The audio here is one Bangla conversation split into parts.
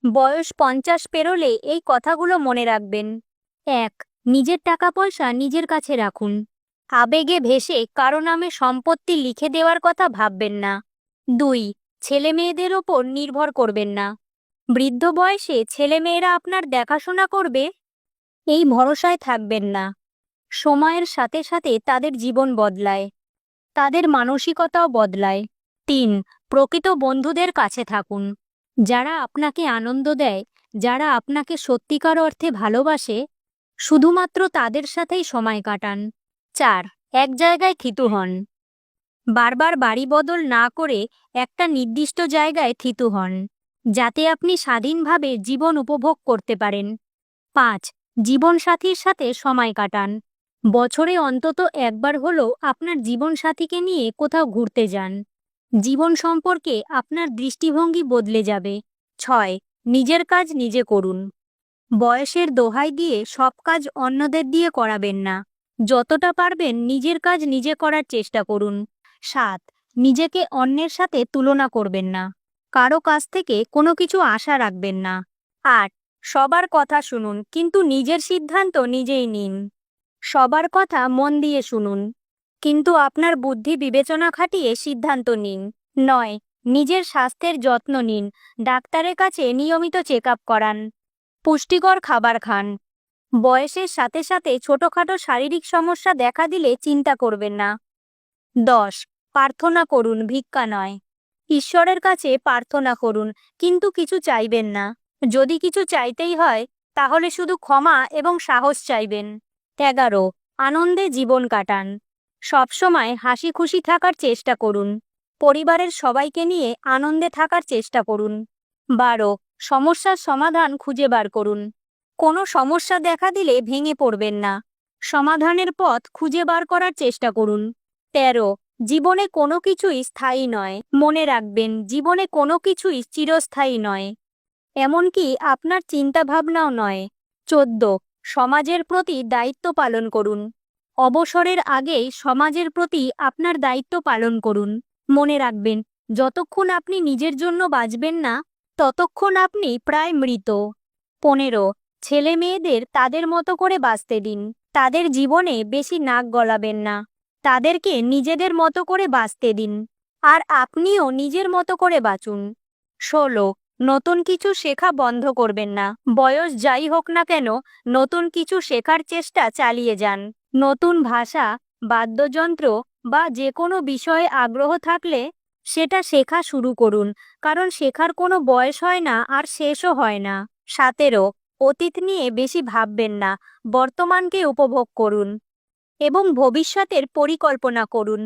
বয়স 50 পেরোলে এই কথাগুলো মনে রাখবেন। 1. নিজের টাকা পয়সা নিজের কাছে রাখুন। আবেগে ভেসে কারো নামে সম্পত্তি লিখে দেওয়ার কথা ভাববেন না। 2. ছেলে মেয়েদের ওপর নির্ভর করবেন না। বৃদ্ধ বয়সে ছেলেমেয়েরা আপনার দেখাশোনা করবে এই ভরসায় থাকবেন না। সময়ের সাথে সাথে তাদের জীবন বদলায়, তাদের মানসিকতাও বদলায়। 3. প্রকৃত বন্ধুদের কাছে থাকুন। যারা আপনাকে আনন্দ দেয়, যারা আপনাকে সত্যিকার অর্থে ভালোবাসে, শুধুমাত্র তাদের সাথেই সময় কাটান। 4. এক জায়গায় থিতু হন। বারবার বাড়ি বদল না করে একটা নির্দিষ্ট জায়গায় থিতু হন, যাতে আপনি স্বাধীনভাবে জীবন উপভোগ করতে পারেন। 5. জীবনসাথীর সাথে সময় কাটান। বছরে অন্তত একবার হলেও আপনার জীবনসাথীকে নিয়ে কোথাও ঘুরতে যান। জীবন সম্পর্কে আপনার দৃষ্টিভঙ্গি বদলে যাবে। 6. নিজের কাজ নিজে করুন। বয়সের দোহাই দিয়ে সব কাজ অন্যদের দিয়ে করাবেন না। যতটা পারবেন নিজের কাজ নিজে করার চেষ্টা করুন। 7. নিজেকে অন্যের সাথে তুলনা করবেন না। কারো কাছ থেকে কোনো কিছু আশা রাখবেন না। 8. সবার কথা শুনুন, কিন্তু নিজের সিদ্ধান্ত নিজেই নিন। সবার কথা মন দিয়ে শুনুন, কিন্তু আপনার বুদ্ধি বিবেচনা খাটিয়ে সিদ্ধান্ত নিন। 9. নিজের স্বাস্থ্যের যত্ন নিন। ডাক্তারের কাছে নিয়মিত চেক আপ করান। পুষ্টিকর খাবার খান। বয়সের সাথে সাথে ছোটখাটো শারীরিক সমস্যা দেখা দিলে চিন্তা করবেন না। 10. প্রার্থনা করুন, ভিক্ষা নয়। ঈশ্বরের কাছে প্রার্থনা করুন, কিন্তু কিছু চাইবেন না। যদি কিছু চাইতেই হয়, তাহলে শুধু ক্ষমা এবং সাহস চাইবেন। 11. আনন্দে জীবন কাটান। সবসময় হাসি খুশি থাকার চেষ্টা করুন। পরিবারের সবাইকে নিয়ে আনন্দে থাকার চেষ্টা করুন। 12. সমস্যার সমাধান খুঁজে বার করুন। কোনো সমস্যা দেখা দিলে ভেঙে পড়বেন না। সমাধানের পথ খুঁজে বার করার চেষ্টা করুন। 13. জীবনে কোনো কিছুই স্থায়ী নয়। মনে রাখবেন, জীবনে কোনো কিছুই চিরস্থায়ী নয়, এমনকি আপনার চিন্তাভাবনাও নয়। 14. সমাজের প্রতি দায়িত্ব পালন করুন। অবসরের আগেই সমাজের প্রতি আপনার দায়িত্ব পালন করুন। মনে রাখবেন, যতক্ষণ আপনি নিজের জন্য বাঁচবেন না, ততক্ষণ আপনি প্রায় মৃত। 15. ছেলে মেয়েদের তাদের মতো করে বাঁচতে দিন। তাদের জীবনে বেশি নাক গলাবেন না। তাদেরকে নিজেদের মতো করে বাঁচতে দিন, আর আপনিও নিজের মতো করে বাঁচুন। 16. নতুন কিছু শেখা বন্ধ করবেন না। বয়স যাই হোক না কেন, নতুন কিছু শেখার চেষ্টা চালিয়ে যান। নতুন ভাষা, বাদ্যযন্ত্র বা যে কোনো বিষয়ে আগ্রহ থাকলে সেটা শেখা শুরু করুন, কারণ শেখার কোনো বয়স হয় না আর শেষও হয় না। 17. অতীত নিয়ে বেশি ভাববেন না, বর্তমানকে উপভোগ করুন এবং ভবিষ্যতের পরিকল্পনা করুন।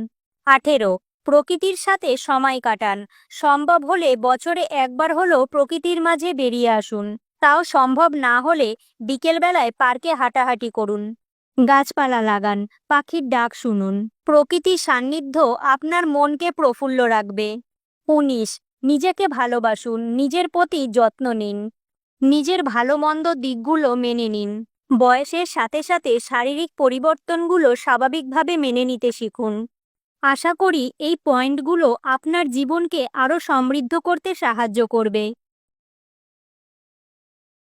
18. প্রকৃতির সাথে সময় কাটান। সম্ভব হলে বছরে একবার হলেও প্রকৃতির মাঝে বেরিয়ে আসুন। তাও সম্ভব না হলে বিকেলবেলায় পার্কে হাঁটাহাঁটি করুন। গাছপালা লাগান, পাখির ডাক শুনুন। প্রকৃতির সান্নিধ্য আপনার মনকে প্রফুল্ল রাখবে। 19. নিজেকে ভালোবাসুন, নিজের প্রতি যত্ন নিন। নিজের ভালো মন্দ দিকগুলো মেনে নিন। বয়সের সাথে সাথে শারীরিক পরিবর্তনগুলো স্বাভাবিকভাবে মেনে নিতে শিখুন। আশা করি এই পয়েন্টগুলো আপনার জীবনকে আরও সমৃদ্ধ করতে সাহায্য করবে।